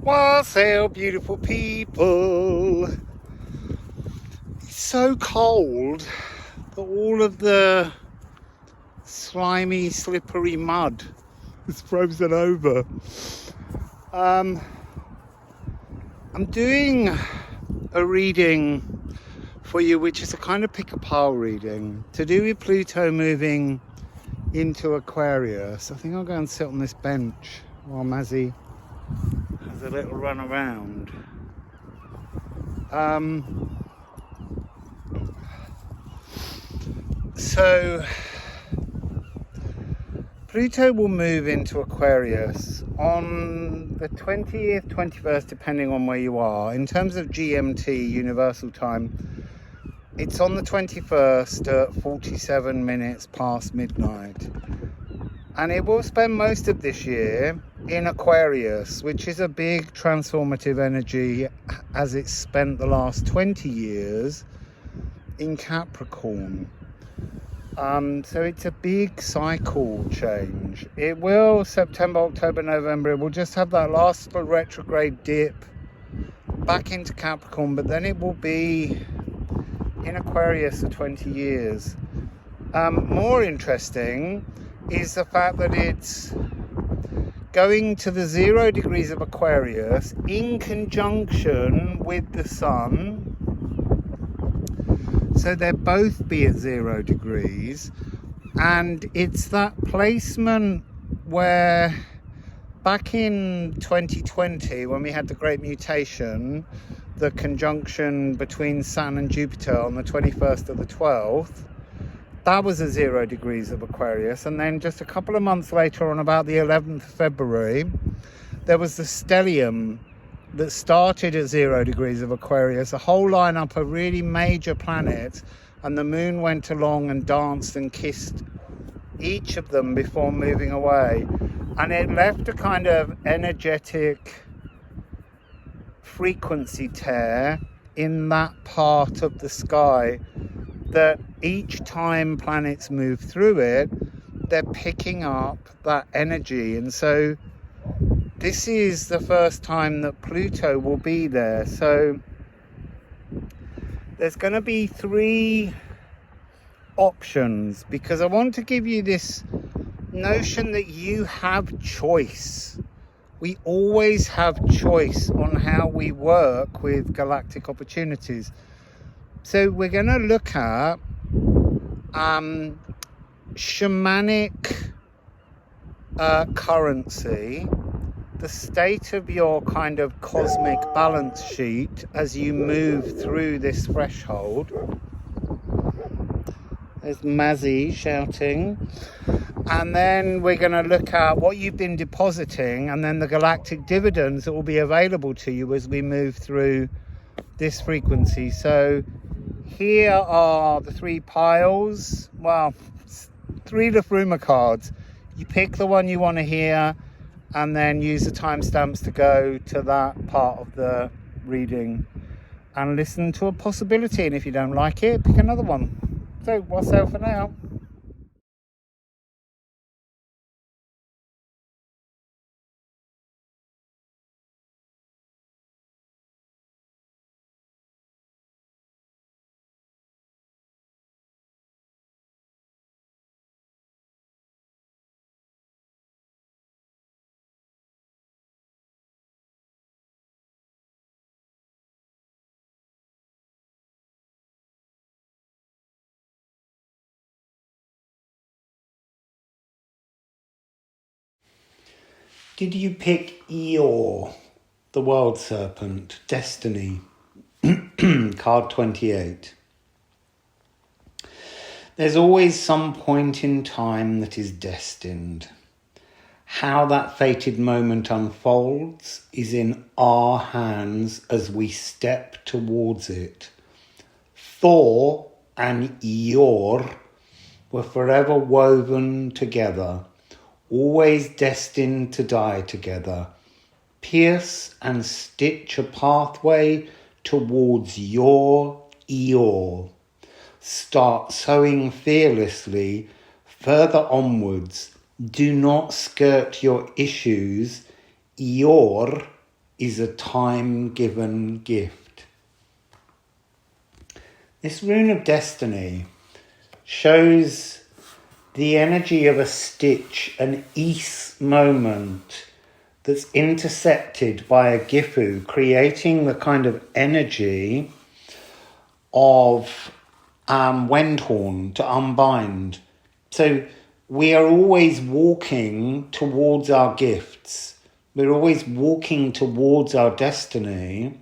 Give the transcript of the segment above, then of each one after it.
Wassail, beautiful people. It's so cold that all of the slimy, slippery mud is frozen over. I'm doing a reading for you, which is a kind of pick-a-pile reading to do with Pluto moving into Aquarius. I think I'll go and sit on this bench while Mazzy has a little run around. So Pluto will move into Aquarius on the 20th, 21st, depending on where you are. In terms of GMT, Universal Time, it's on the 21st at 47 minutes past midnight. And it will spend most of this year in Aquarius, which is a big transformative energy, as it's spent the last 20 years in Capricorn. So it's a big cycle change. It will, September, October, November, it will just have that last little retrograde dip back into Capricorn, but then it will be in Aquarius for 20 years. More interesting is the fact that it's going to the 0 degrees of Aquarius in conjunction with the Sun. So they'll both be at 0 degrees. And it's that placement where back in 2020, when we had the Great Mutation, the conjunction between Saturn and Jupiter on the 21st of the 12th, that was at 0 degrees of Aquarius. And then just a couple of months later, on about the 11th of February, there was the stellium that started at 0 degrees of Aquarius, a whole lineup of really major planets, and the moon went along and danced and kissed each of them before moving away. And it left a kind of energetic frequency tear in that part of the sky that each time planets move through it, they're picking up that energy. And so this is the first time that Pluto will be there. So there's going to be 3 options, because I want to give you this notion that you have choice. We always have choice on how we work with galactic opportunities. So we're going to look at shamanic currency, the state of your kind of cosmic balance sheet as you move through this threshold. There's Mazzy shouting. And then we're going to look at what you've been depositing, and then the galactic dividends that will be available to you as we move through this frequency. So here are the 3 piles. Well, 3 Liffruma cards. You pick the one you want to hear, and then use the timestamps to go to that part of the reading and listen to a possibility. And if you don't like it, pick another one. So, wassail for now. Did you pick Eeyore, the World Serpent, Destiny, card 28? There's always some point in time that is destined. How that fated moment unfolds is in our hands as we step towards it. Thor and Eeyore were forever woven together, always destined to die together. Pierce and stitch a pathway towards your Eeyore. Start sowing fearlessly further onwards. Do not skirt your issues. Eeyore is a time-given gift. This rune of destiny shows the energy of a stitch, an ease moment that's intercepted by a gifu, creating the kind of energy of Wendhorn, to unbind. So we are always walking towards our gifts. We're always walking towards our destiny,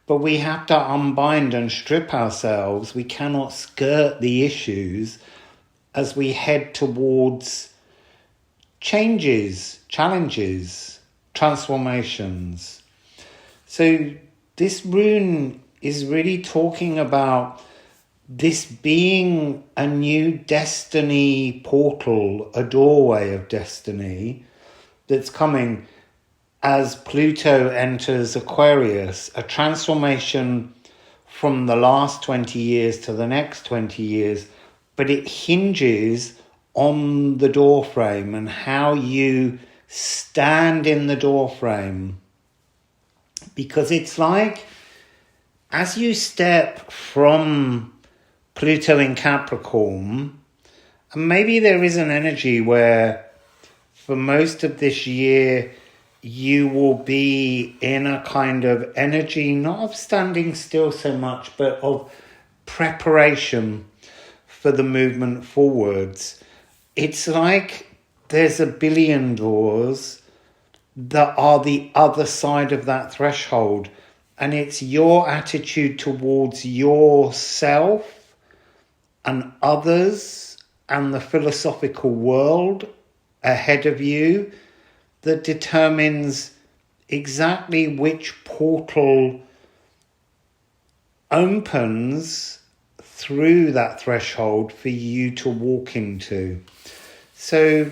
but we have to unbind and strip ourselves. We cannot skirt the issues as we head towards changes, challenges, transformations. So this rune is really talking about this being a new destiny portal, a doorway of destiny that's coming as Pluto enters Aquarius, a transformation from the last 20 years to the next 20 years, but it hinges on the doorframe and how you stand in the doorframe. Because it's like, as you step from Pluto in Capricorn, and maybe there is an energy where for most of this year you will be in a kind of energy, not of standing still so much, but of preparation for the movement forwards. It's like there's a billion doors that are the other side of that threshold, and it's your attitude towards yourself and others and the philosophical world ahead of you that determines exactly which portal opens through that threshold for you to walk into. So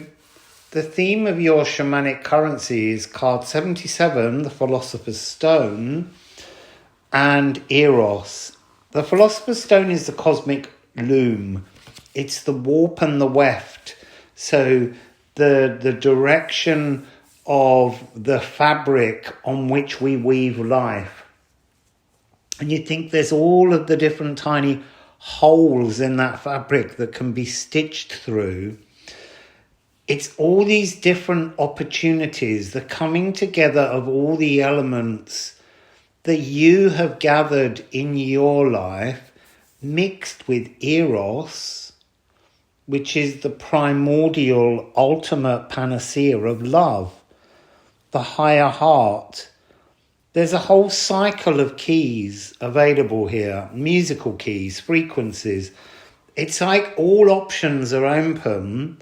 the theme of your shamanic currency is card 77, the Philosopher's Stone, and Eros. The Philosopher's Stone is the cosmic loom. It's the warp and the weft. So the direction of the fabric on which we weave life. And you think there's all of the different tiny holes in that fabric that can be stitched through. It's all these different opportunities, the coming together of all the elements that you have gathered in your life, mixed with Eros, which is the primordial ultimate panacea of love, the higher heart. There's a whole cycle of keys available here, musical keys, frequencies. It's like all options are open.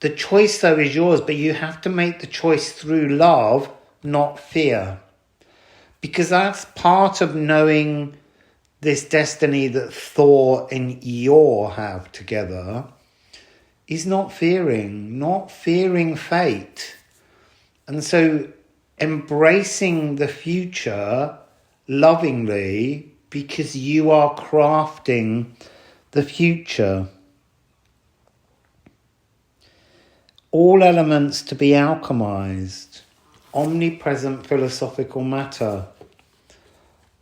The choice, though, is yours, but you have to make the choice through love, not fear. Because that's part of knowing this destiny that Thor and Yor have together, is not fearing fate. And so embracing the future lovingly, because you are crafting the future. All elements to be alchemized, omnipresent philosophical matter.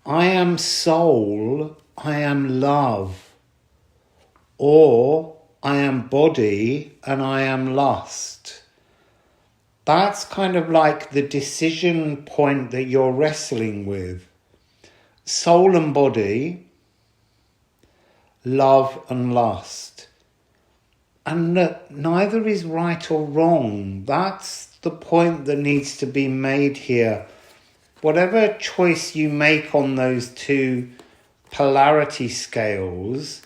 I am soul, I am love, or I am body and I am lust. That's kind of like the decision point that you're wrestling with. Soul and body, love and lust. And neither is right or wrong. That's the point that needs to be made here. Whatever choice you make on those two polarity scales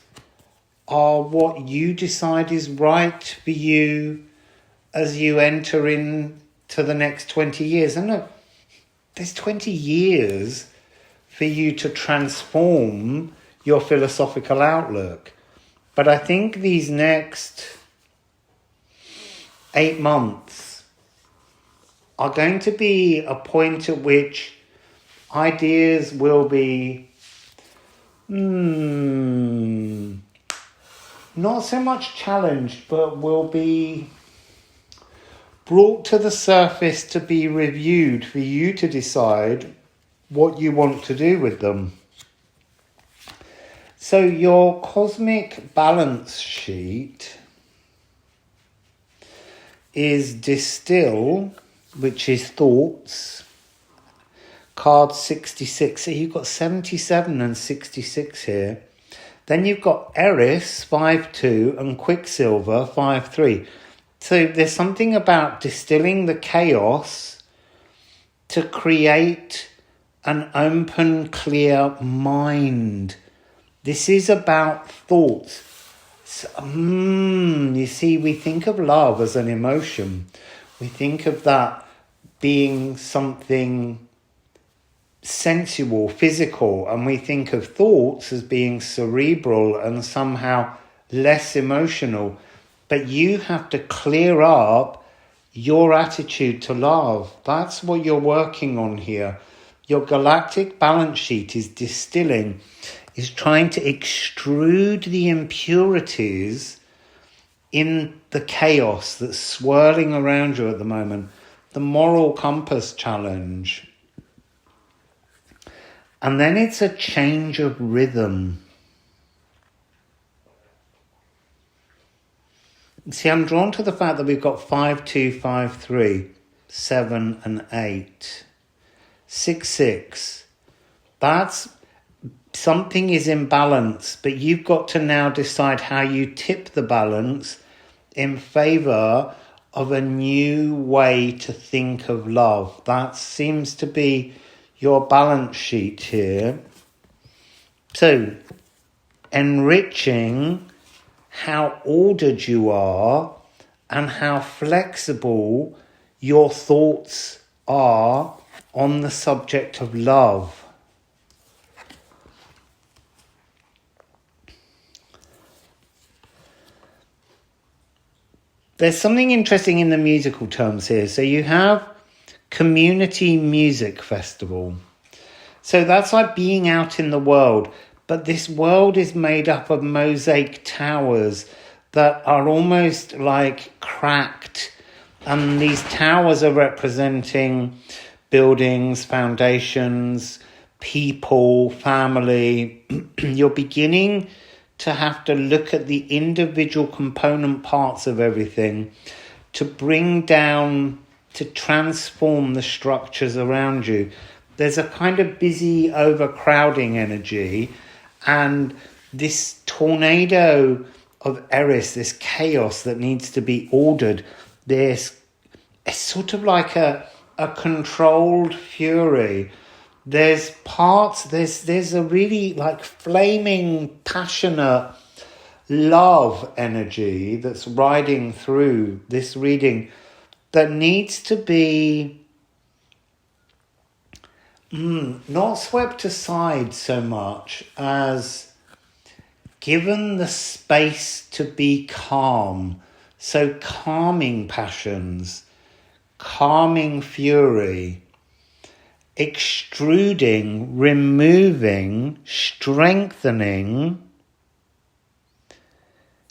are what you decide is right for you as you enter into the next 20 years. And look, there's 20 years for you to transform your philosophical outlook. But I think these next 8 months are going to be a point at which ideas will be not so much challenged, but will be brought to the surface to be reviewed for you to decide what you want to do with them. So your cosmic balance sheet is distill, which is thoughts, card 66. So you've got 77 and 66 here. Then you've got Eris 5-2 and Quicksilver 5-3. So there's something about distilling the chaos to create an open, clear mind. This is about thoughts. You see, we think of love as an emotion. We think of that being something sensual, physical, and we think of thoughts as being cerebral and somehow less emotional. But you have to clear up your attitude to love. That's what you're working on here. Your galactic balance sheet is distilling, is trying to extrude the impurities in the chaos that's swirling around you at the moment. The moral compass challenge. And then it's a change of rhythm. See, I'm drawn to the fact that we've got 5-2, 5-3, 7 and 8, 6-6. That's something is in balance, but you've got to now decide how you tip the balance in favour of a new way to think of love. That seems to be your balance sheet here. So, enriching how ordered you are and how flexible your thoughts are on the subject of love. There's something interesting in the musical terms here. So you have Community Music Festival. So that's like being out in the world. But this world is made up of mosaic towers that are almost like cracked. And these towers are representing buildings, foundations, people, family. You're beginning to have to look at the individual component parts of everything to bring down, to transform the structures around you. There's a kind of busy overcrowding energy, and this tornado of Eris, this chaos that needs to be ordered, it's sort of like a controlled fury. There's parts, there's a really like flaming, passionate love energy that's riding through this reading that needs to be not swept aside so much as given the space to be calm. So calming passions, calming fury, extruding, removing, strengthening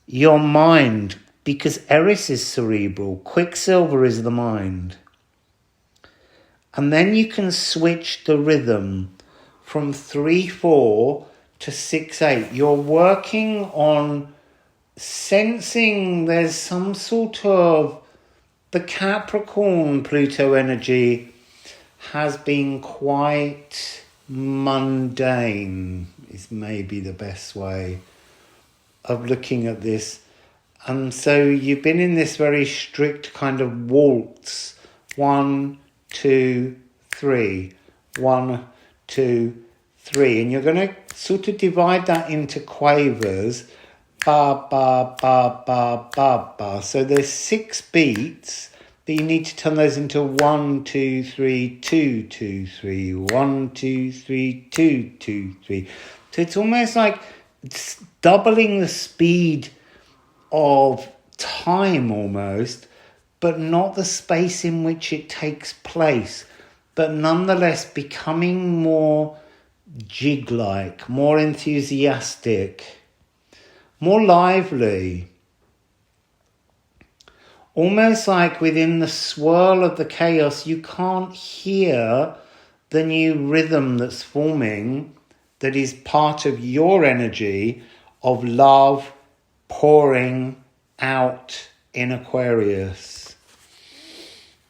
your mind, because Eris is cerebral, Quicksilver is the mind. And then you can switch the rhythm from 3-4 to 6-8. You're working on sensing there's some sort of, the Capricorn Pluto energy has been quite mundane, is maybe the best way of looking at this. And so you've been in this very strict kind of waltz. 1, 2, 3. 1, 2, 3. And you're going to sort of divide that into quavers. Ba, ba, ba, ba, ba, ba. So there's 6 beats, but you need to turn those into 1, 2, 3, 2, 2, 3. 1, 2, 3, 2, 2, 3. So it's almost like it's doubling the speed of time almost, but not the space in which it takes place, but nonetheless becoming more jig-like, more enthusiastic, more lively. Almost like within the swirl of the chaos, you can't hear the new rhythm that's forming, that is part of your energy of love pouring out in Aquarius.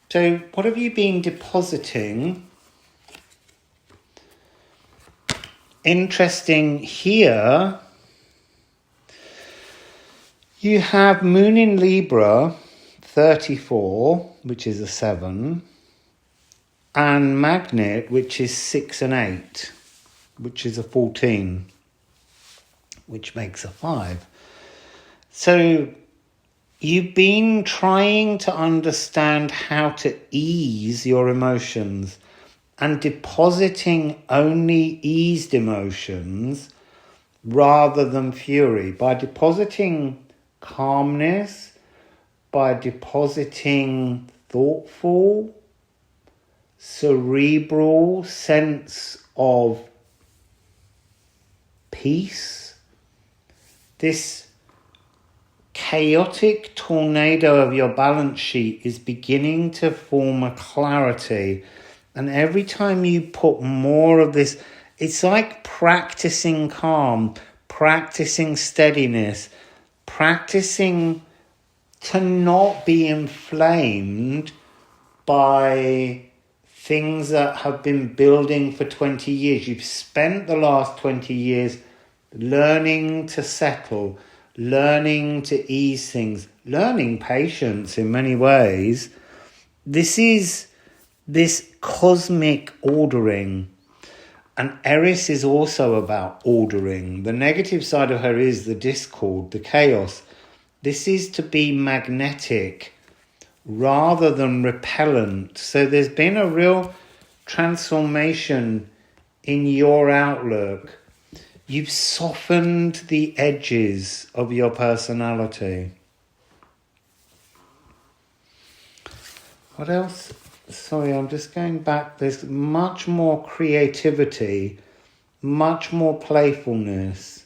So what have you been depositing? Interesting here, you have Moon in Libra, 34, which is a 7, and Magnet, which is 6 and 8, which is a 14, which makes a 5. So you've been trying to understand how to ease your emotions and depositing only eased emotions rather than fury. By depositing calmness, by depositing thoughtful, cerebral sense of peace, this chaotic tornado of your balance sheet is beginning to form a clarity. And every time you put more of this, it's like practicing calm, practicing steadiness, practicing to not be inflamed by things that have been building for 20 years. You've spent the last 20 years learning to settle, learning to ease things, learning patience in many ways. This is this cosmic ordering. And Eris is also about ordering. The negative side of her is the discord, the chaos. This is to be magnetic rather than repellent. So there's been a real transformation in your outlook. You've softened the edges of your personality. What else? Sorry, I'm just going back. There's much more creativity, much more playfulness.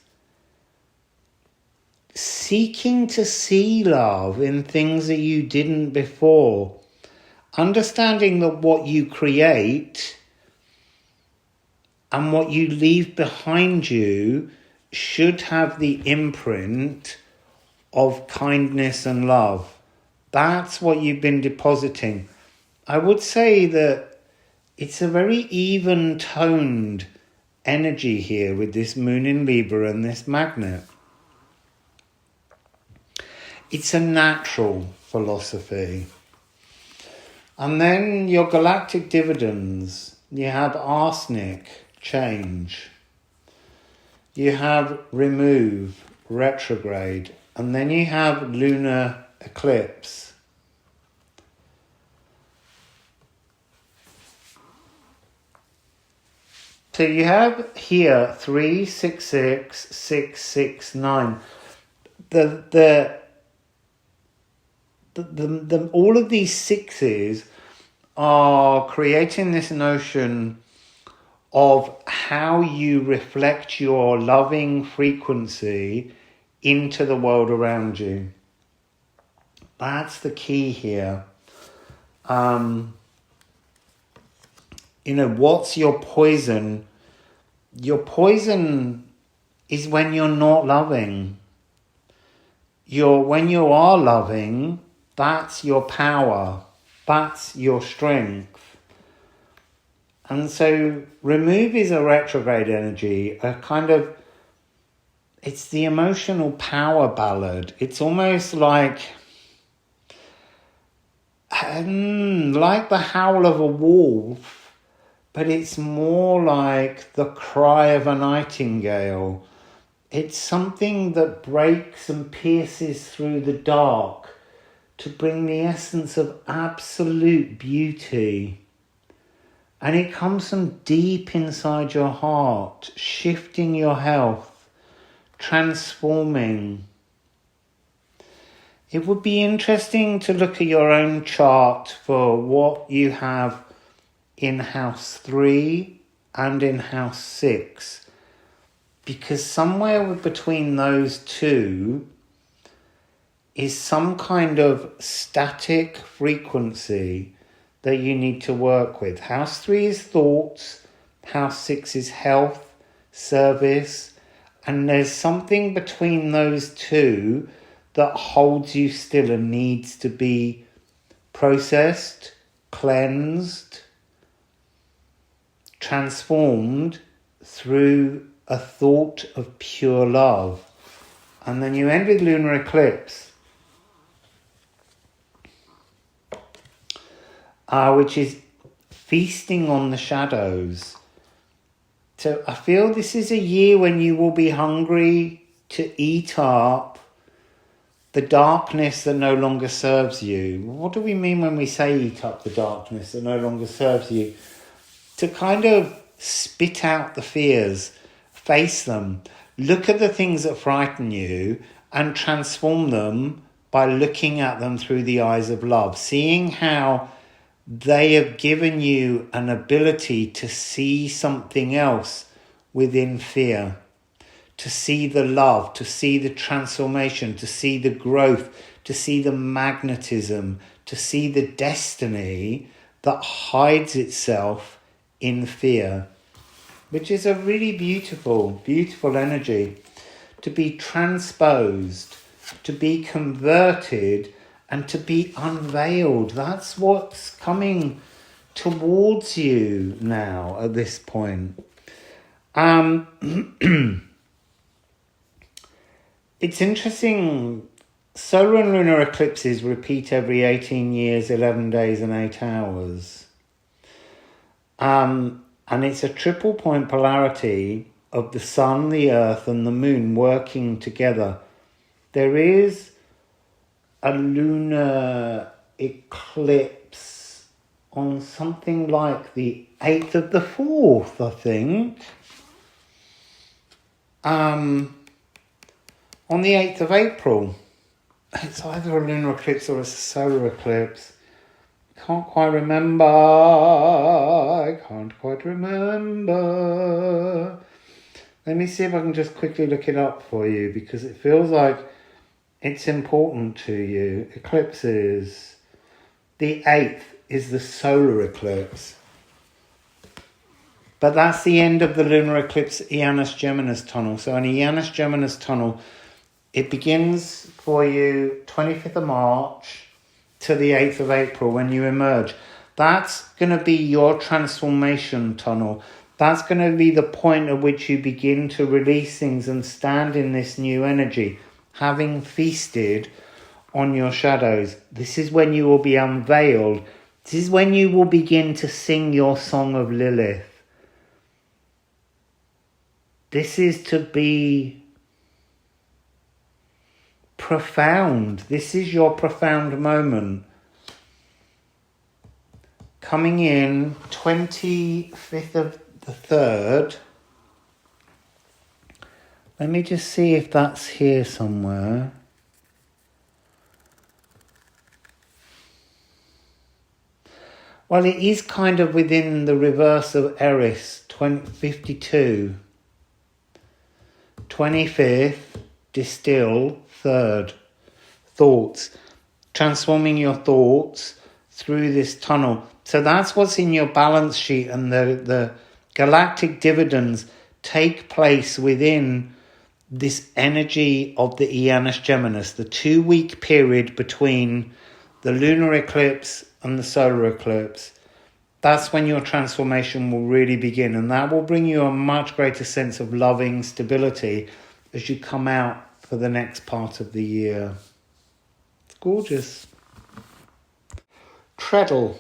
Seeking to see love in things that you didn't before. Understanding that what you create and what you leave behind you should have the imprint of kindness and love. That's what you've been depositing. I would say that it's a very even-toned energy here with this Moon in Libra and this Magnet. It's a natural philosophy. And then your galactic dividends. You have arsenic, change. You have remove, retrograde. And then you have lunar eclipse. So you have here 3, 6, 6, 6, 6, 9. All of these sixes are creating this notion of how you reflect your loving frequency into the world around you. That's the key here. What's your poison? Your poison is when you're not loving. When you are loving, that's your power. That's your strength. And so remove is a retrograde energy, it's the emotional power ballad. It's almost like the howl of a wolf, but it's more like the cry of a nightingale. It's something that breaks and pierces through the dark to bring the essence of absolute beauty. And it comes from deep inside your heart, shifting your health, transforming. It would be interesting to look at your own chart for what you have in house 3 and in house 6. Because somewhere between those two is some kind of static frequency that you need to work with. House 3 is thoughts, House 6 is health, service, and there's something between those two that holds you still and needs to be processed, cleansed, transformed through a thought of pure love. And then you end with lunar eclipse, which is feasting on the shadows. So I feel this is a year when you will be hungry to eat up the darkness that no longer serves you. What do we mean when we say eat up the darkness that no longer serves you? To kind of spit out the fears, face them, look at the things that frighten you and transform them by looking at them through the eyes of love, seeing how they have given you an ability to see something else within fear, to see the love, to see the transformation, to see the growth, to see the magnetism, to see the destiny that hides itself in fear, which is a really beautiful, beautiful energy. To be transposed, to be converted, and to be unveiled. That's what's coming towards you now at this point. It's interesting. Solar and lunar eclipses repeat every 18 years, 11 days and 8 hours. And it's a triple point polarity of the sun, the earth and the moon working together. There is a lunar eclipse on something like the 8th of the 4th, I think. On the 8th of April. It's either a lunar eclipse or a solar eclipse. I can't quite remember. Let me see if I can just quickly look it up for you, because it feels like it's important to you. Eclipses. The 8th is the solar eclipse. But that's the end of the lunar eclipse Janus Geminis tunnel. So in a Janus Geminis tunnel, it begins for you 25th of March to the 8th of April when you emerge. That's going to be your transformation tunnel. That's going to be the point at which you begin to release things and stand in this new energy, having feasted on your shadows. This is when you will be unveiled. This is when you will begin to sing your song of Lilith. This is to be profound. This is your profound moment. Coming in 25th of the 3rd. Let me just see if that's here somewhere. Well, it is kind of within the reverse of Eris, 52. 25th, distill, 3rd. Thoughts. Transforming your thoughts through this tunnel. So that's what's in your balance sheet, and the galactic dividends take place within this energy of the Janus Geminis, the 2-week period between the lunar eclipse and the solar eclipse. That's when your transformation will really begin, and that will bring you a much greater sense of loving stability as you come out for the next part of the year. It's gorgeous. Treadle.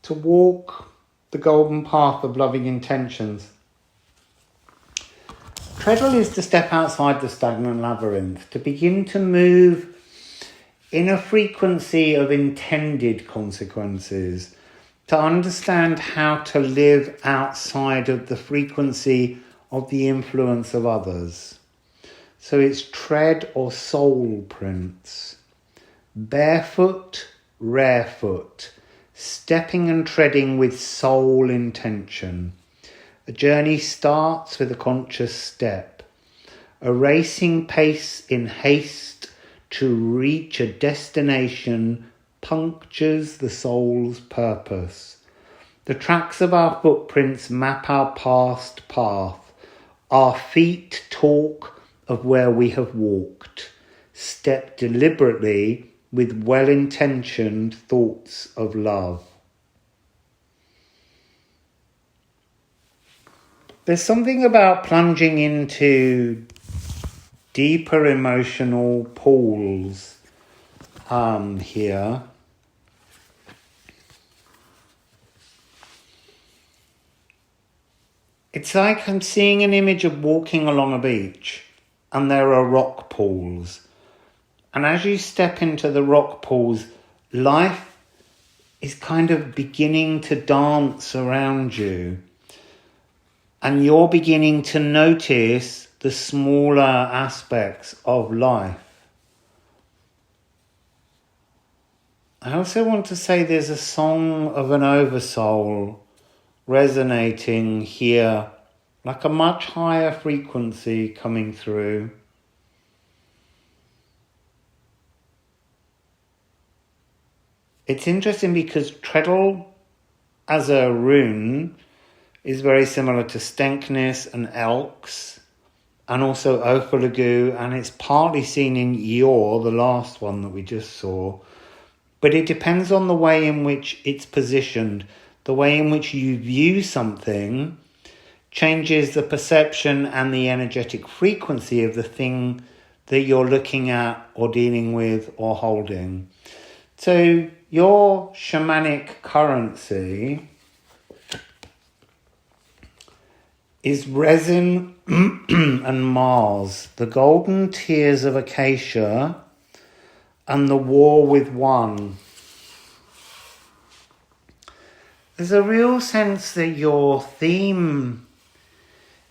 To walk the golden path of loving intentions. Treadle is to step outside the stagnant labyrinth, to begin to move in a frequency of intended consequences, to understand how to live outside of the frequency of the influence of others. So it's tread or soul prints. Barefoot, rarefoot. Stepping and treading with soul intention. A journey starts with a conscious step. A racing pace in haste to reach a destination punctures the soul's purpose. The tracks of our footprints map our past path. Our feet talk of where we have walked. Step deliberately with well-intentioned thoughts of love. There's something about plunging into deeper emotional pools here. It's like I'm seeing an image of walking along a beach and there are rock pools. And as you step into the rock pools, life is kind of beginning to dance around you. And you're beginning to notice the smaller aspects of life. I also want to say there's a song of an oversoul resonating here, like a much higher frequency coming through. It's interesting because treadle as a rune is very similar to Stenkness and Elks, and also Ophilogu, and it's partly seen in Yor, the last one that we just saw. But it depends on the way in which it's positioned. The way in which you view something changes the perception and the energetic frequency of the thing that you're looking at or dealing with or holding. So your shamanic currency is resin and Mars, the golden tears of acacia, and the war with one. There's a real sense that your theme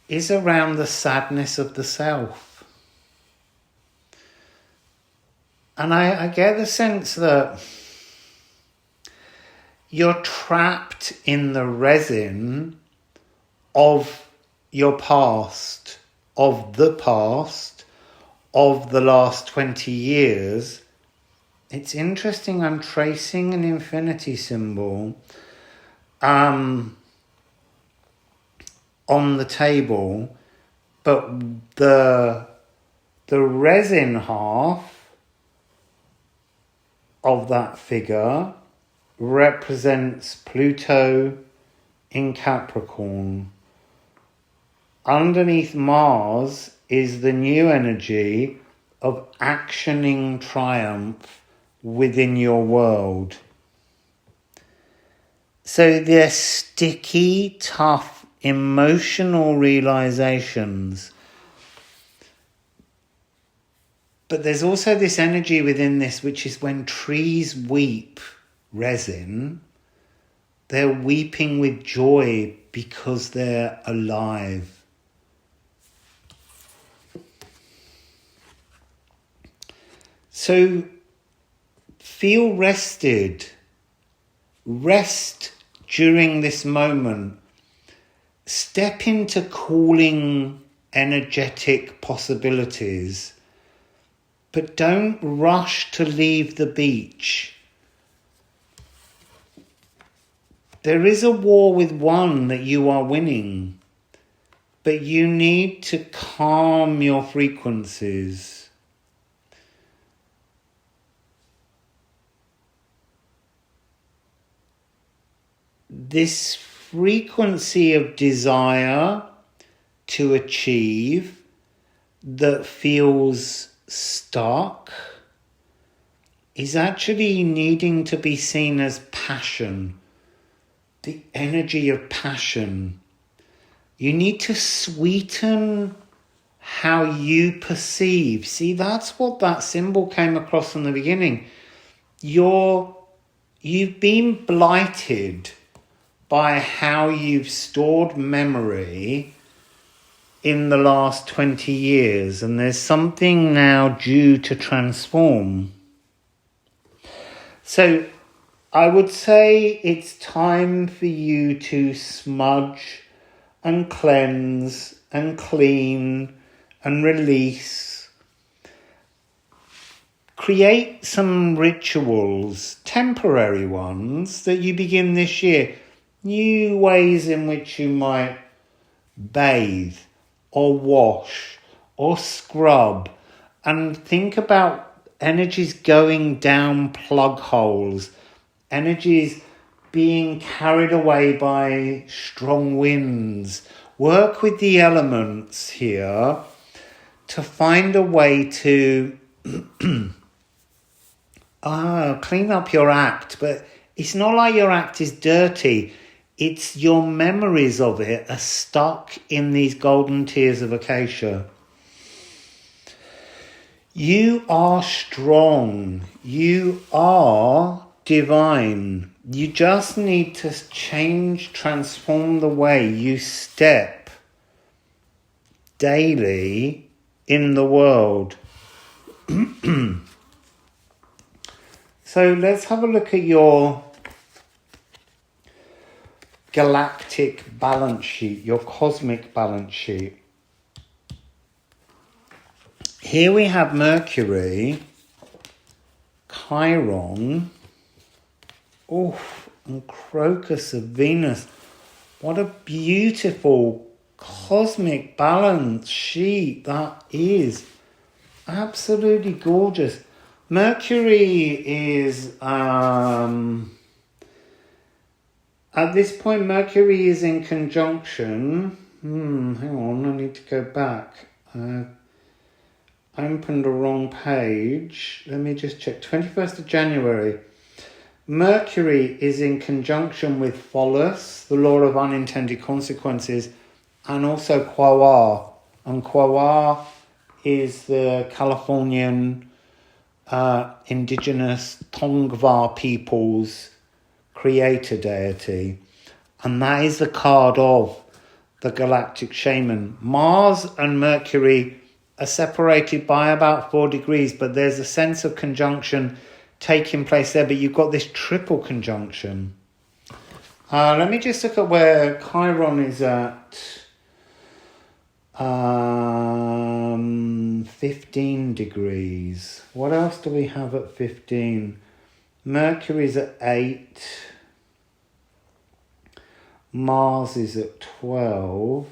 is around the sadness of the self. And I get the sense that you're trapped in the resin of your past, of the last 20 years. It's interesting, I'm tracing an infinity symbol on the table, but the resin half of that figure represents Pluto in Capricorn. Underneath Mars is the new energy of actioning triumph within your world. So they're sticky, tough, emotional realizations. But there's also this energy within this, which is when trees weep resin, they're weeping with joy because they're alive. So feel rested. Rest during this moment. Step into calling energetic possibilities. But don't rush to leave the beach. There is a war with one that you are winning. But you need to calm your frequencies. This frequency of desire to achieve that feels stuck is actually needing to be seen as passion, the energy of passion. You need to sweeten how you perceive. See, that's what that symbol came across from the beginning. You've been blighted by how you've stored memory in the last 20 years, and there's something now due to transform. So I would say it's time for you to smudge and cleanse and clean and release. create some rituals, temporary ones, that you begin this year. New ways in which you might bathe or wash or scrub, and think about energies going down plug holes, energies being carried away by strong winds. Work with the elements here to find a way to clean up your act. But it's not like your act is dirty. It's your memories of it are stuck in these golden tears of acacia. You are strong. You are divine. You just need to transform the way you step daily in the world. So let's have a look at your galactic balance sheet, your cosmic balance sheet. Here we have Mercury, Chiron, and Crocus of Venus. What a beautiful cosmic balance sheet that is. Absolutely gorgeous. Mercury is, at this point, Mercury is in conjunction. Hang on, I need to go back. I opened the wrong page. Let me just check. 21st of January. Mercury is in conjunction with Pholus, the law of unintended consequences, and also Quawar. And Quawar is the Californian indigenous Tongva people's creator deity. And that is the card of the galactic shaman. Mars and Mercury are separated by about 4 degrees, but there's a sense of conjunction taking place there. But you've got this triple conjunction. Let me just look at where Chiron is at. 15 degrees. What else do we have at 15? Mercury's at 8. Mars is at 12.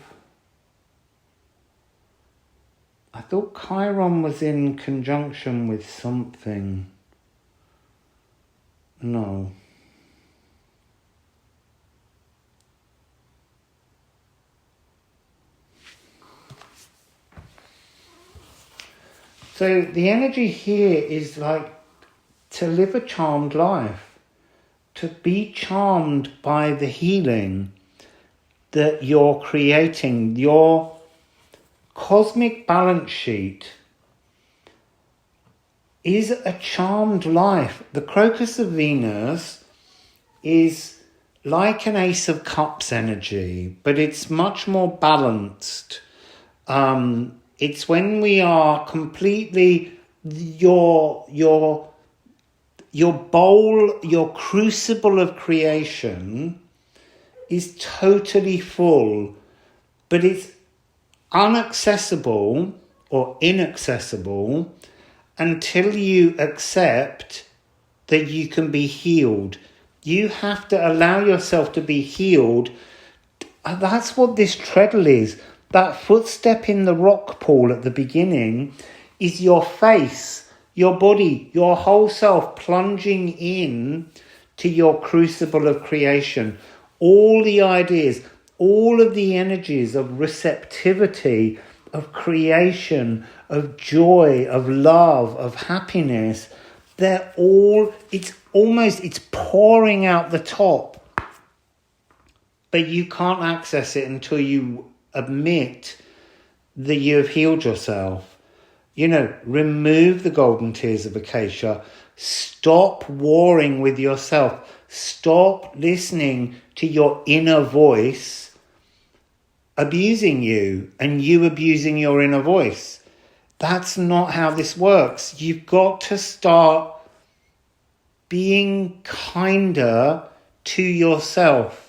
I thought Chiron was in conjunction with something. No. So the energy here is like to live a charmed life, to be charmed by the healing that you're creating. Your cosmic balance sheet is a charmed life. The Crocus of Venus is like an Ace of Cups energy, but it's much more balanced. It's when we are completely, your bowl, your crucible of creation is totally full, but it's unaccessible or inaccessible until you accept that you can be healed. You have to allow yourself to be healed. That's what this treadle is. That footstep in the rock pool at the beginning is your face, your body, your whole self plunging in to your crucible of creation. All the ideas, all of the energies of receptivity, of creation, of joy, of love, of happiness, it's pouring out the top. But you can't access it until you admit that you have healed yourself. Remove the golden tears of acacia. Stop warring with yourself. Stop listening to your inner voice abusing you and you abusing your inner voice. That's not how this works. You've got to start being kinder to yourself.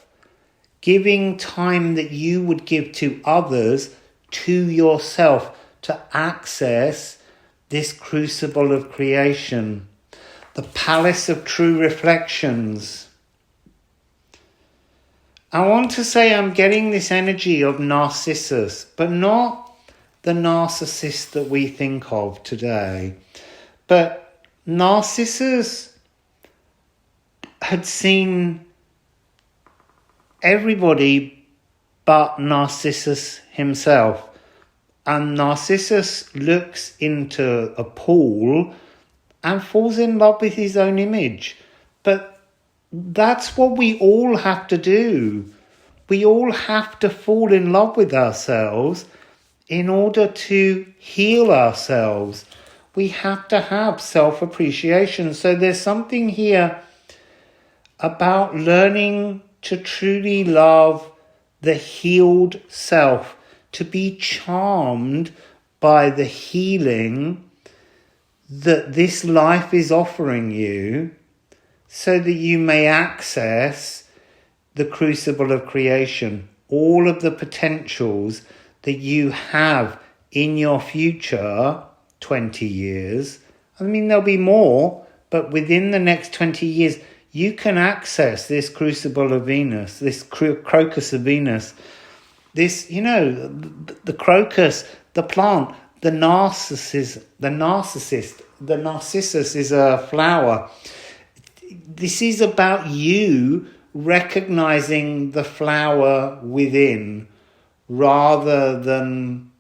Giving time that you would give to others, to yourself, to access this crucible of creation, the palace of true reflections. I want to say I'm getting this energy of Narcissus, but not the narcissist that we think of today. But Narcissus had seen everybody but Narcissus himself. And Narcissus looks into a pool and falls in love with his own image. But that's what we all have to do. We all have to fall in love with ourselves in order to heal ourselves. We have to have self-appreciation. So there's something here about learning to truly love the healed self, to be charmed by the healing that this life is offering you, so that you may access the crucible of creation, all of the potentials that you have in your future 20 years. I mean, there'll be more, but within the next 20 years, you can access this crucible of Venus, this crocus of Venus, this, the crocus, the plant, the narcissus is a flower. This is about you recognizing the flower within rather than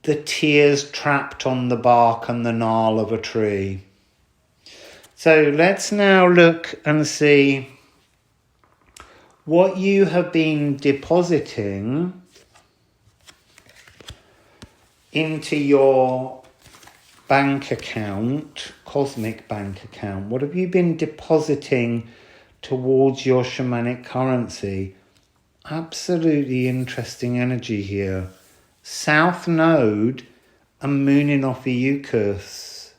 the tears trapped on the bark and the gnarl of a tree. So let's now look and see what you have been depositing into your bank account, cosmic bank account. What have you been depositing towards your shamanic currency? Absolutely interesting energy here. South Node and Moon in Ophiuchus.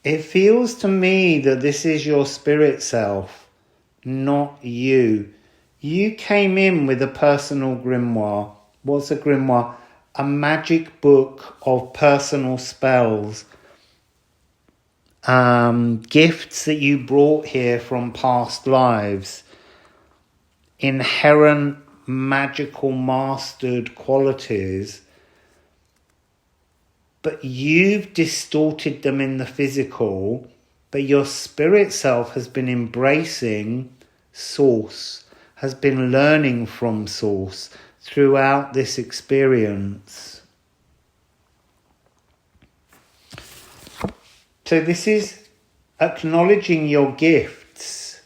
It feels to me that this is your spirit self, not you. You came in with a personal grimoire. What's a grimoire? A magic book of personal spells, gifts that you brought here from past lives, inherent magical mastered qualities, but you've distorted them in the physical, but your spirit self has been embracing Source, has been learning from Source throughout this experience. So this is acknowledging your gifts,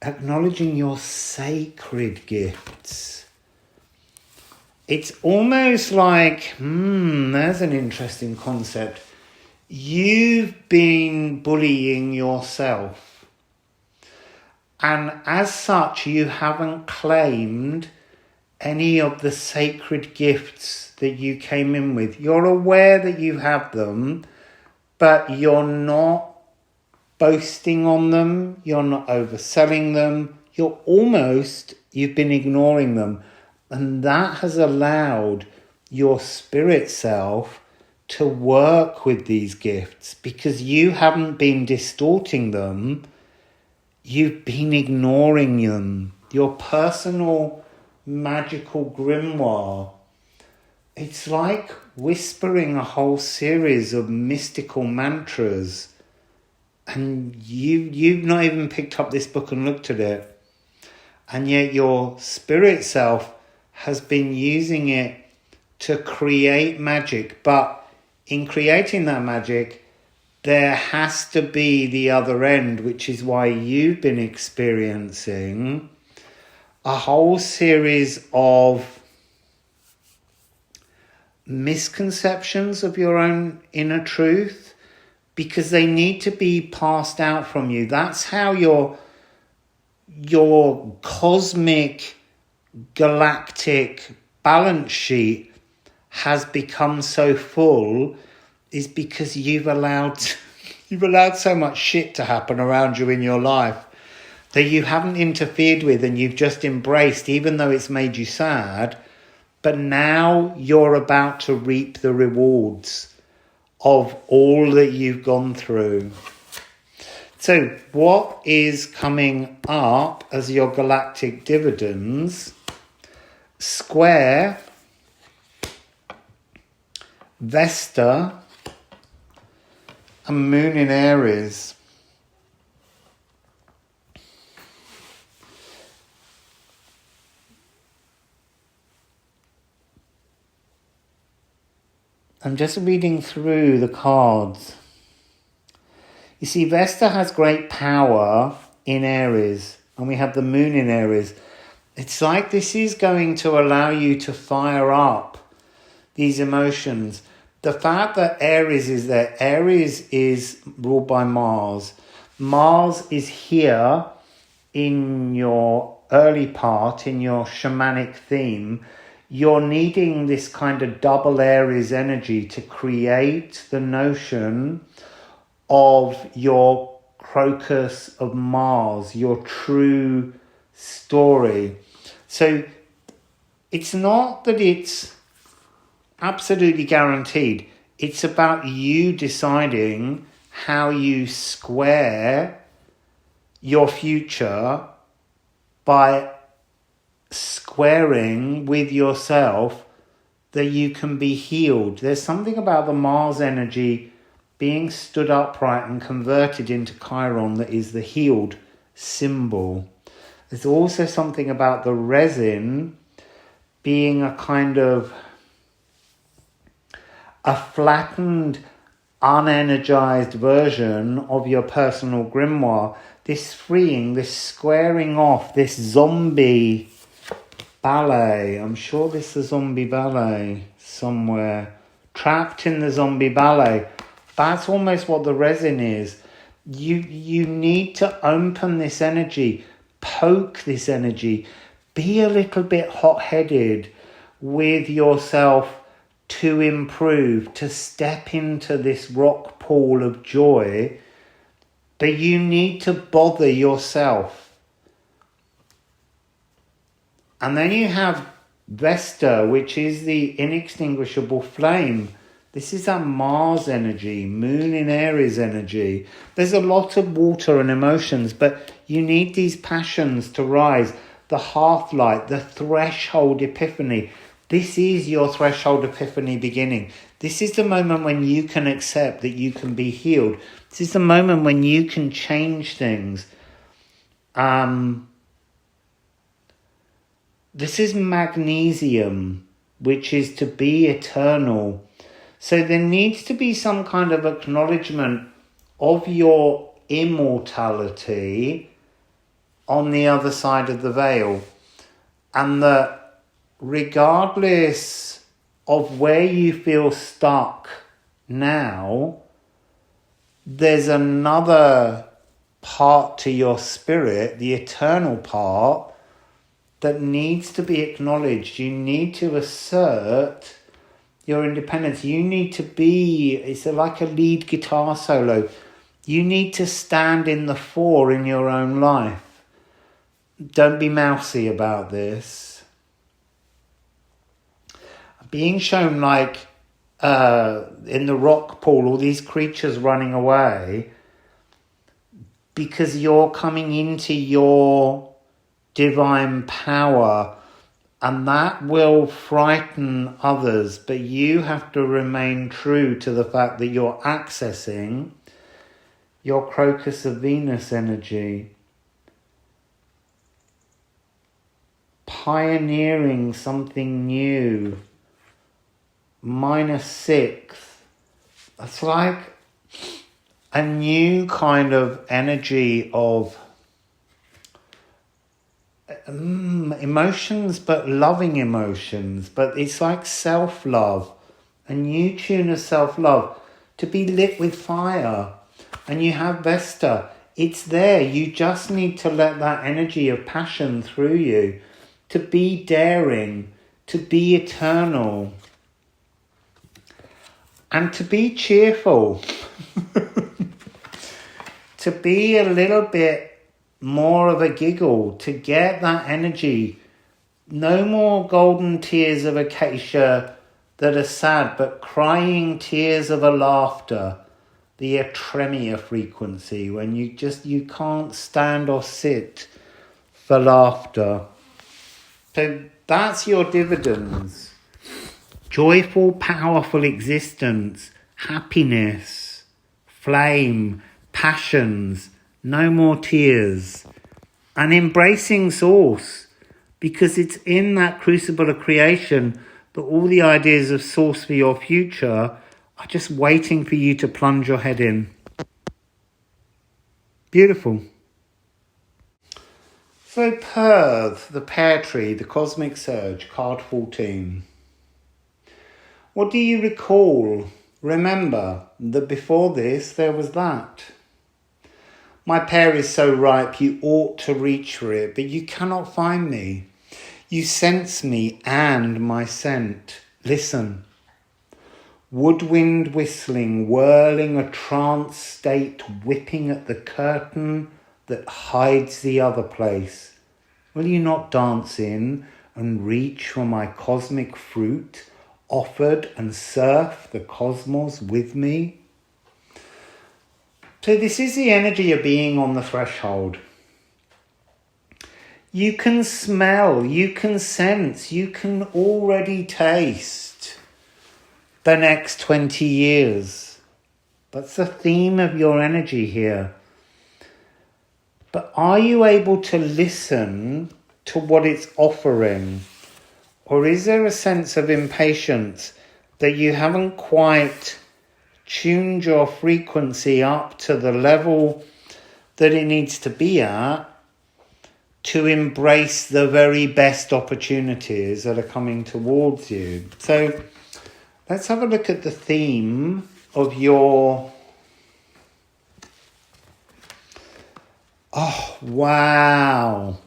acknowledging your sacred gifts. It's almost like, there's an interesting concept. You've been bullying yourself. And as such, you haven't claimed any of the sacred gifts that you came in with. You're aware that you have them, but you're not boasting on them. You're not overselling them. You've been ignoring them. And that has allowed your spirit self to work with these gifts because you haven't been distorting them. You've been ignoring them. Your personal magical grimoire. It's like whispering a whole series of mystical mantras, and you've not even picked up this book and looked at it, and yet your spirit self has been using it to create magic. But in creating that magic, there has to be the other end, which is why you've been experiencing a whole series of misconceptions of your own inner truth, because they need to be passed out from you. That's how your cosmic galactic balance sheet has become so full, is because you've allowed so much shit to happen around you in your life that you haven't interfered with, and you've just embraced, even though it's made you sad, but now you're about to reap the rewards of all that you've gone through. So what is coming up as your galactic dividends? Square, Vesta, and Moon in Aries. I'm just reading through the cards. You see, Vesta has great power in Aries, and we have the Moon in Aries. It's like this is going to allow you to fire up these emotions. The fact that Aries is there, Aries is ruled by Mars. Mars is here in your early part, in your shamanic theme. You're needing this kind of double Aries energy to create the notion of your crocus of Mars, your true story. So it's not that it's absolutely guaranteed. It's about you deciding how you square your future by squaring with yourself that you can be healed. There's something about the Mars energy being stood upright and converted into Chiron that is the healed symbol. There's also something about the resin being a kind of a flattened, unenergized version of your personal grimoire. This freeing, this squaring off, this zombie ballet. I'm sure this is a zombie ballet somewhere. Trapped in the zombie ballet. That's almost what the resin is. You need to open this energy, poke this energy, be a little bit hot-headed with yourself to improve, to step into this rock pool of joy, but you need to bother yourself. And then you have Vesta, which is the inextinguishable flame. This is that Mars energy, Moon in Aries energy. There's a lot of water and emotions, but you need these passions to rise. The hearth light, the threshold epiphany. This is your threshold epiphany beginning. This is the moment when you can accept that you can be healed. This is the moment when you can change things. This is magnesium, which is to be eternal. So there needs to be some kind of acknowledgement of your immortality on the other side of the veil. And that regardless of where you feel stuck now, there's another part to your spirit, the eternal part, that needs to be acknowledged. You need to assert your independence. You need to be, it's like a lead guitar solo. You need to stand in the fore in your own life. Don't be mousy about this. Being shown like in the rock pool, all these creatures running away because you're coming into your divine power, and that will frighten others, but you have to remain true to the fact that you're accessing your crocus of Venus energy. Pioneering something new. -6. That's like a new kind of energy of emotions, but loving emotions. But it's like self-love, a new tune of self-love, to be lit with fire. And you have Vesta. It's there. You just need to let that energy of passion through you, to be daring, to be eternal, and to be cheerful. To be a little bit more of a giggle, to get that energy No more golden tears of acacia that are sad, but crying tears of a laughter, the atremia frequency, when you can't stand or sit for laughter. So that's your dividends. Joyful, powerful existence, happiness, flame, passions, no more tears, and embracing source, because it's in that crucible of creation that all the ideas of source for your future are just waiting for you to plunge your head in. Beautiful. So Perth, the pear tree, the cosmic surge, card 14. What do you recall? Remember that before this there was that. My pear is so ripe you ought to reach for it, but you cannot find me. You sense me and my scent. Listen. Woodwind whistling, whirling a trance state, whipping at the curtain that hides the other place. Will you not dance in and reach for my cosmic fruit, offered and surf the cosmos with me? So this is the energy of being on the threshold. You can smell, you can sense, you can already taste the next 20 years. That's the theme of your energy here. But are you able to listen to what it's offering? Or is there a sense of impatience that you haven't quite tuned your frequency up to the level that it needs to be at to embrace the very best opportunities that are coming towards you? So let's have a look at the theme of your... Oh, wow.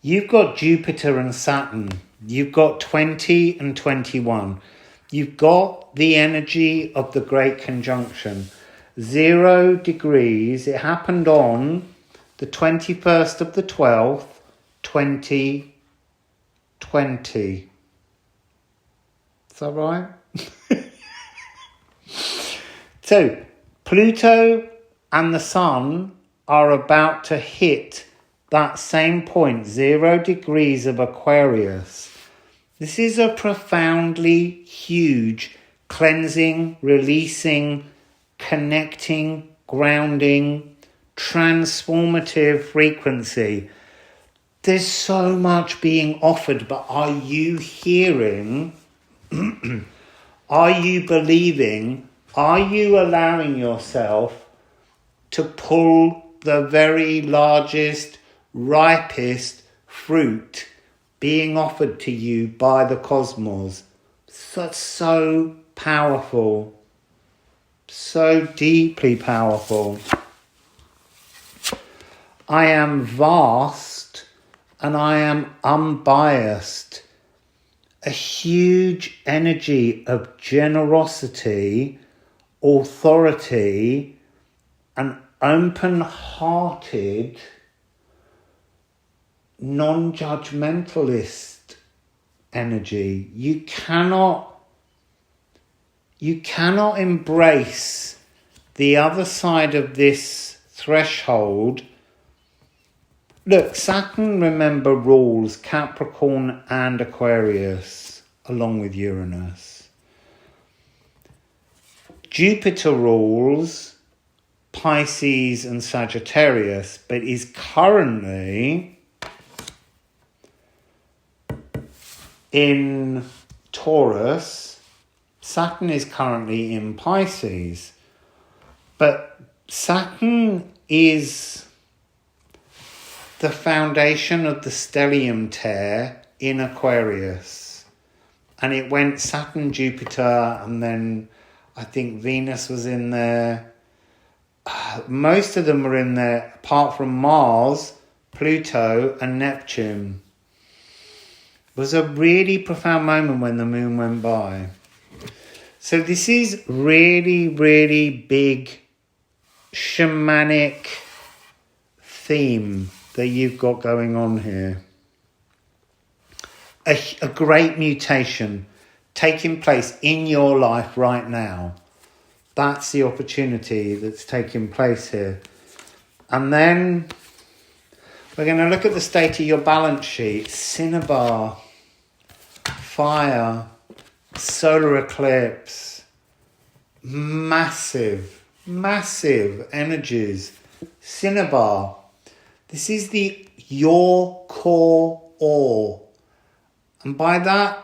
You've got Jupiter and Saturn. You've got 20 and 21. You've got the energy of the Great Conjunction. 0 degrees. It happened on the 21st of the 12th, 2020. Is that right? So, Pluto and the Sun are about to hit that same point, 0 degrees of Aquarius. This is a profoundly huge cleansing, releasing, connecting, grounding, transformative frequency. There's so much being offered, but are you hearing? Are you believing? Are you allowing yourself to pull the very largest, ripest fruit being offered to you by the cosmos? So powerful, so deeply powerful. I am vast and I am unbiased. A huge energy of generosity, authority, and open-hearted, non-judgmentalist energy. You cannot embrace the other side of this threshold. Look, Saturn, remember, rules Capricorn and Aquarius, along with Uranus. Jupiter rules Pisces and Sagittarius, but is currently in Taurus. Saturn is currently in Pisces, but Saturn is the foundation of the stellium tear in Aquarius, and it went Saturn, Jupiter, and then I think Venus was in there. Most of them were in there, apart from Mars, Pluto, and Neptune. It was a really profound moment when the moon went by. So this is really, really big shamanic theme that you've got going on here. a great mutation taking place in your life right now. That's the opportunity that's taking place here. And then we're going to look at the state of your balance sheet. Cinnabar, fire, solar eclipse, massive energies. Cinnabar, this is your core ore. And by that,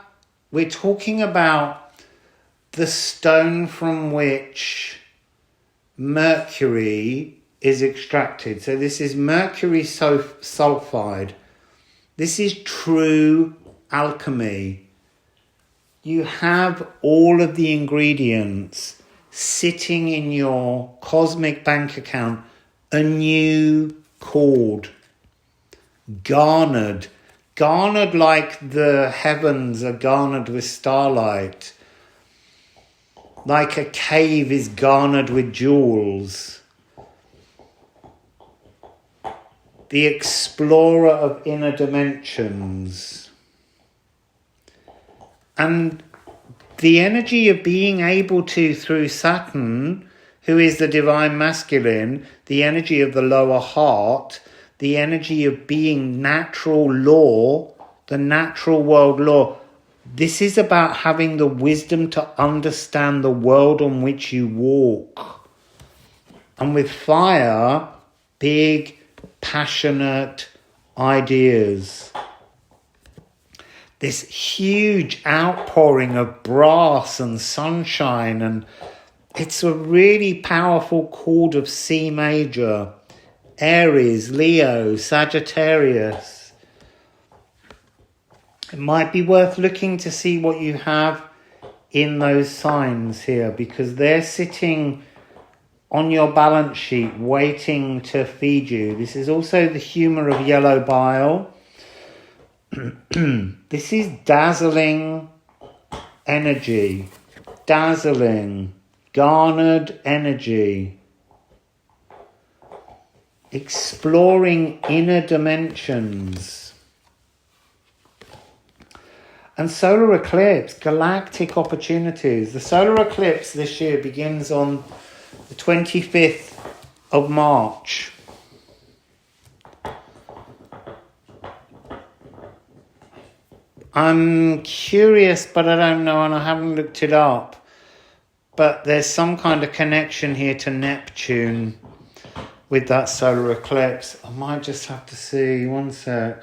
we're talking about the stone from which mercury is extracted. So this is mercury sulfide. This is true alchemy. You have all of the ingredients sitting in your cosmic bank account, anew cord, garnered like the heavens are garnered with starlight, like a cave is garnered with jewels. The explorer of inner dimensions. And the energy of being able to, through Saturn, who is the divine masculine, the energy of the lower heart, the energy of being natural law, the natural world law. This is about having the wisdom to understand the world on which you walk. And with fire, big, passionate ideas. This huge outpouring of brass and sunshine, and it's a really powerful chord of C major. Aries, Leo, Sagittarius. It might be worth looking to see what you have in those signs here, because they're sitting on your balance sheet waiting to feed you. This is also the humour of yellow bile. This is dazzling energy. Dazzling, garnered energy. Exploring inner dimensions. And solar eclipse, galactic opportunities. The solar eclipse this year begins on the 25th of March. I'm curious, but I don't know, and I haven't looked it up. But there's some kind of connection here to Neptune with that solar eclipse. I might just have to see. One sec.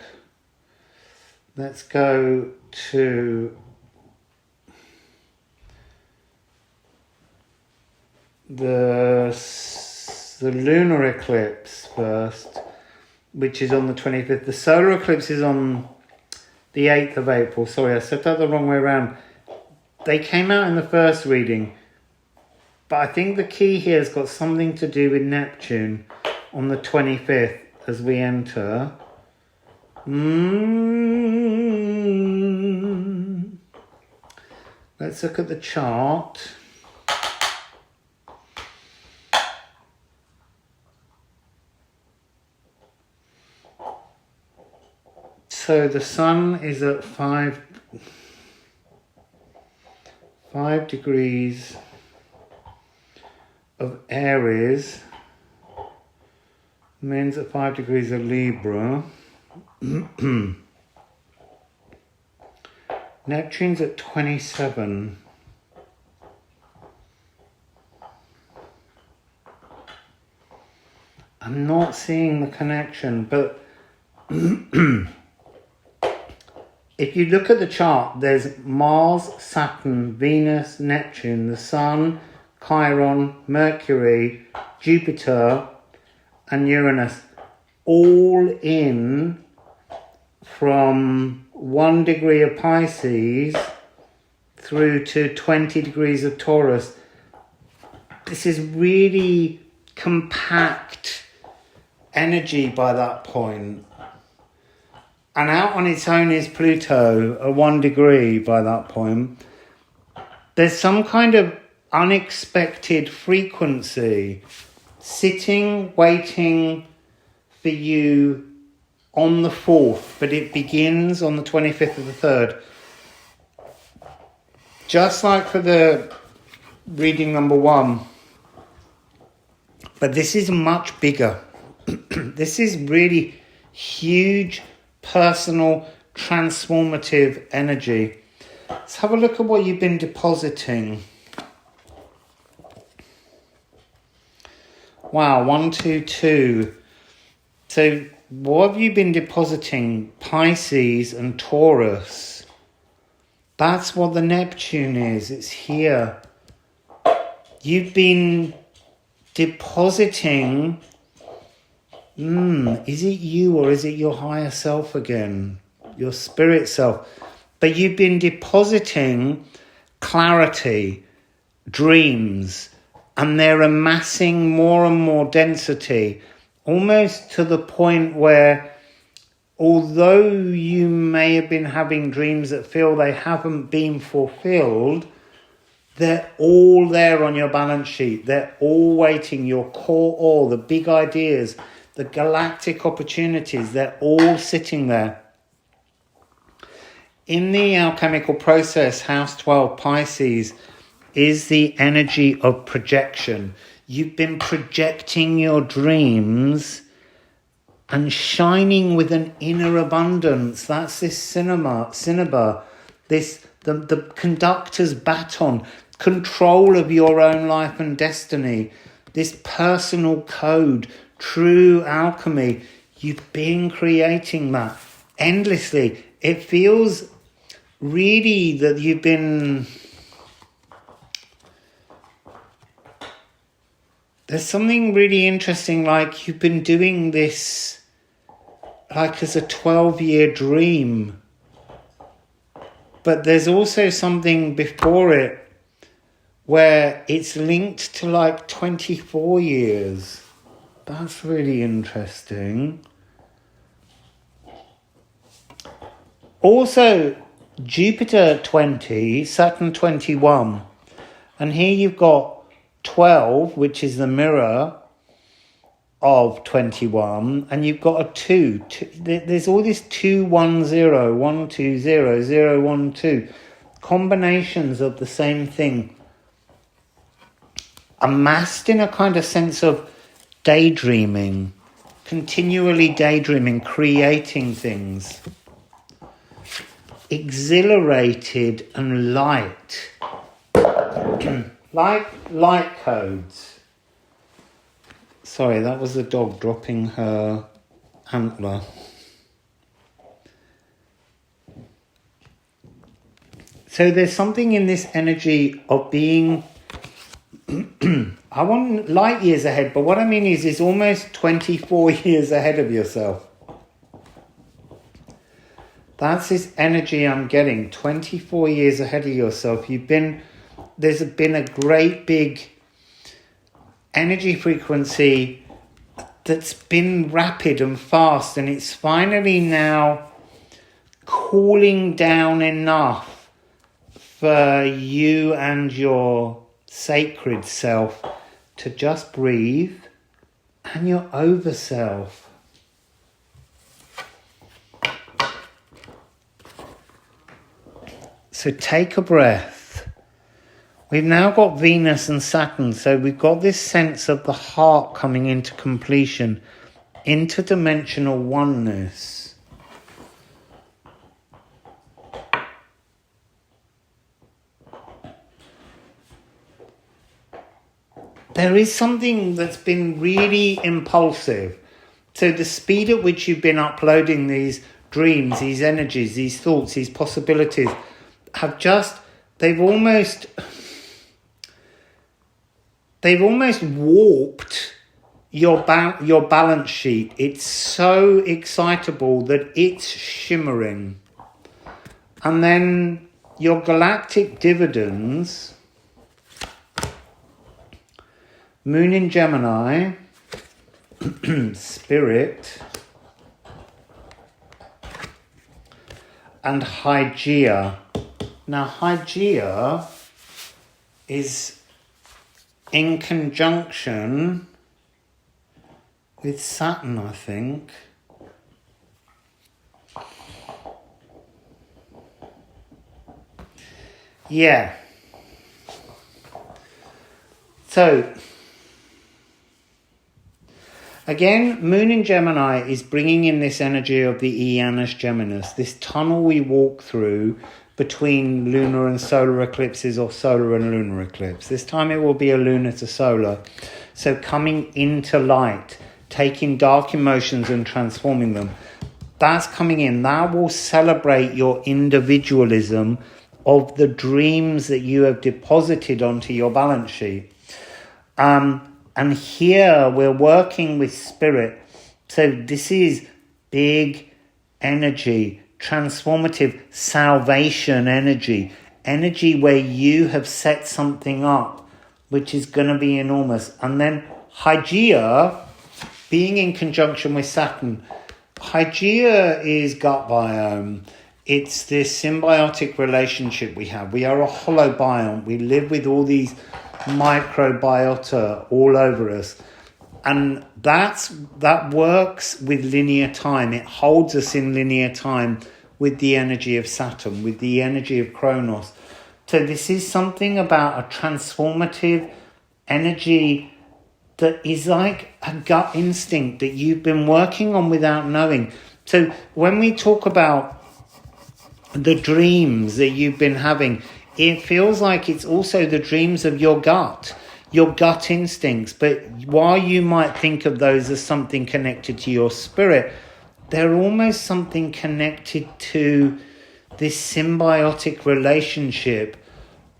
Let's go to the lunar eclipse first, which is on the 25th. The solar eclipse is on the 8th of April. Sorry, I said that the wrong way around. They came out in the first reading, but I think the key here has got something to do with Neptune on the 25th as we enter. Let's look at the chart. So the sun is at 5 degrees of Aries. Moon's at 5 degrees of Libra. Neptune's at 27. I'm not seeing the connection, but if you look at the chart, there's Mars, Saturn, Venus, Neptune, the Sun, Chiron, Mercury, Jupiter, and Uranus, all in from 1 degree of Pisces through to 20 degrees of Taurus. This is really compact energy by that point. And out on its own is Pluto, at 1 degree by that point. There's some kind of unexpected frequency sitting, waiting for you on the 4th, but it begins on the 25th of the 3rd. Just like for the reading number 1. But this is much bigger. This is really huge, personal, transformative energy. Let's have a look at what you've been depositing. Wow, 1, 2, 2. So what have you been depositing? Pisces and Taurus. That's what the Neptune is. It's here. You've been depositing. Is it you or is it your higher self again? Your spirit self. But you've been depositing clarity, dreams, and they're amassing more and more density, almost to the point where, although you may have been having dreams that feel they haven't been fulfilled, they're all there on your balance sheet. They're all waiting. Your core all, the big ideas, the galactic opportunities, they're all sitting there. In the alchemical process, House 12 Pisces is the energy of projection. You've been projecting your dreams and shining with an inner abundance. That's this cinema, this the conductor's baton, control of your own life and destiny, this personal code, true alchemy. You've been creating that endlessly. It feels really that you've been... There's something really interesting, like you've been doing this like as a 12-year dream. But there's also something before it where it's linked to like 24 years. That's really interesting. Also, Jupiter 20, Saturn 21. And here you've got 12, which is the mirror of 21, and you've got a 2. There's all this 2, 1, 0, 1, 2, 0, 0, 1, 2 combinations of the same thing, amassed in a kind of sense of daydreaming, continually daydreaming, creating things, exhilarated and light. Like light codes. Sorry, that was the dog dropping her antler. So there's something in this energy of being, I want light years ahead, but what I mean is almost 24 years ahead of yourself. That's this energy I'm getting, 24 years ahead of yourself. There's been a great big energy frequency that's been rapid and fast, and it's finally now cooling down enough for you and your sacred self to just breathe, and your over self. So take a breath. We've now got Venus and Saturn, so we've got this sense of the heart coming into completion, interdimensional oneness. There is something that's been really impulsive. So the speed at which you've been uploading these dreams, these energies, these thoughts, these possibilities, they've almost warped your balance sheet. It's so excitable that it's shimmering. And then your galactic dividends, Moon in Gemini, Spirit, and Hygeia. Now Hygeia is in conjunction with Saturn, I think. Yeah. So, again, Moon in Gemini is bringing in this energy of the Janus Geminis, this tunnel we walk through between lunar and solar eclipses or solar and lunar eclipse. This time it will be a lunar to solar. So coming into light, taking dark emotions and transforming them. That's coming in. That will celebrate your individualism of the dreams that you have deposited onto your balance sheet. And here we're working with spirit. So this is big energy, transformative salvation energy where you have set something up, which is going to be enormous. And then Hygeia, being in conjunction with Saturn, Hygeia is gut biome. It's this symbiotic relationship we have. We are a holobiome. We live with all these microbiota all over us. And that works with linear time. It holds us in linear time with the energy of Saturn, with the energy of Kronos. So this is something about a transformative energy that is like a gut instinct that you've been working on without knowing. So when we talk about the dreams that you've been having, it feels like it's also the dreams of your gut instincts. But while you might think of those as something connected to your spirit, they're almost something connected to this symbiotic relationship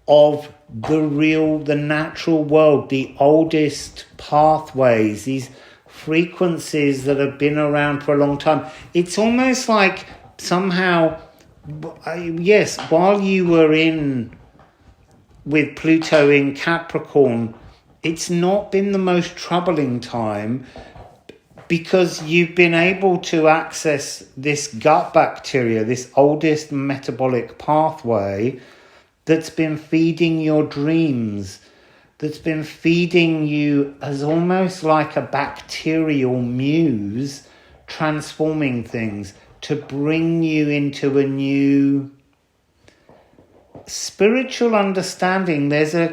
of the natural world, the oldest pathways, these frequencies that have been around for a long time. It's almost like somehow, yes, while you were in with Pluto in Capricorn, it's not been the most troubling time because you've been able to access this gut bacteria, this oldest metabolic pathway that's been feeding your dreams, that's been feeding you as almost like a bacterial muse, transforming things to bring you into a new spiritual understanding. There's a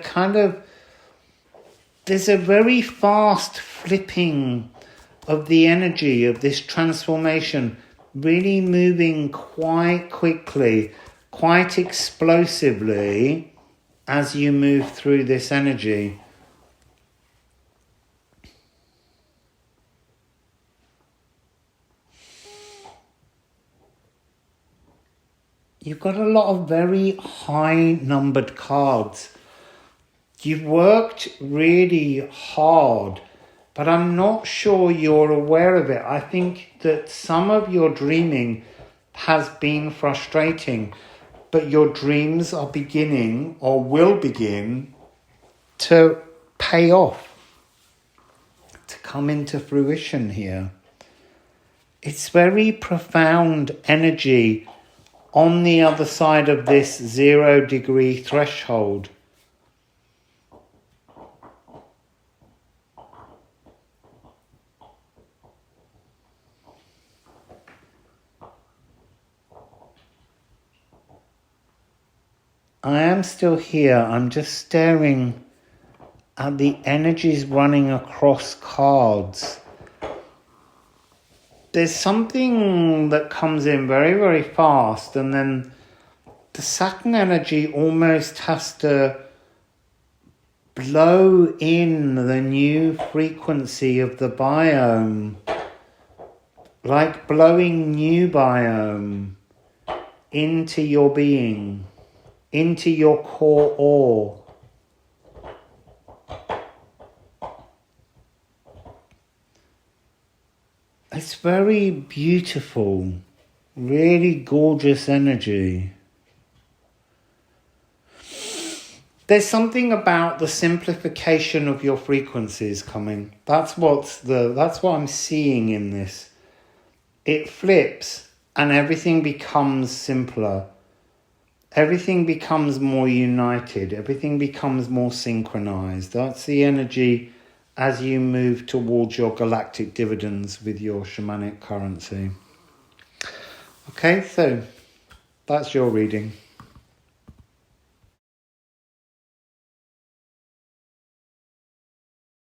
very fast flipping of the energy of this transformation, really moving quite quickly, quite explosively as you move through this energy. You've got a lot of very high numbered cards. You've worked really hard, but I'm not sure you're aware of it. I think that some of your dreaming has been frustrating, but your dreams are beginning or will begin to pay off, to come into fruition here. It's very profound energy on the other side of this 0-degree threshold. I am still here. I'm just staring at the energies running across cards. There's something that comes in very, very fast, and then the Saturn energy almost has to blow in the new frequency of the biome, like blowing new biome into your being, into your core ore. It's very beautiful, really gorgeous energy. There's something about the simplification of your frequencies coming. That's what I'm seeing in this. It flips and everything becomes simpler. Everything becomes more united. Everything becomes more synchronized. That's the energy as you move towards your galactic dividends with your shamanic currency. Okay, so that's your reading.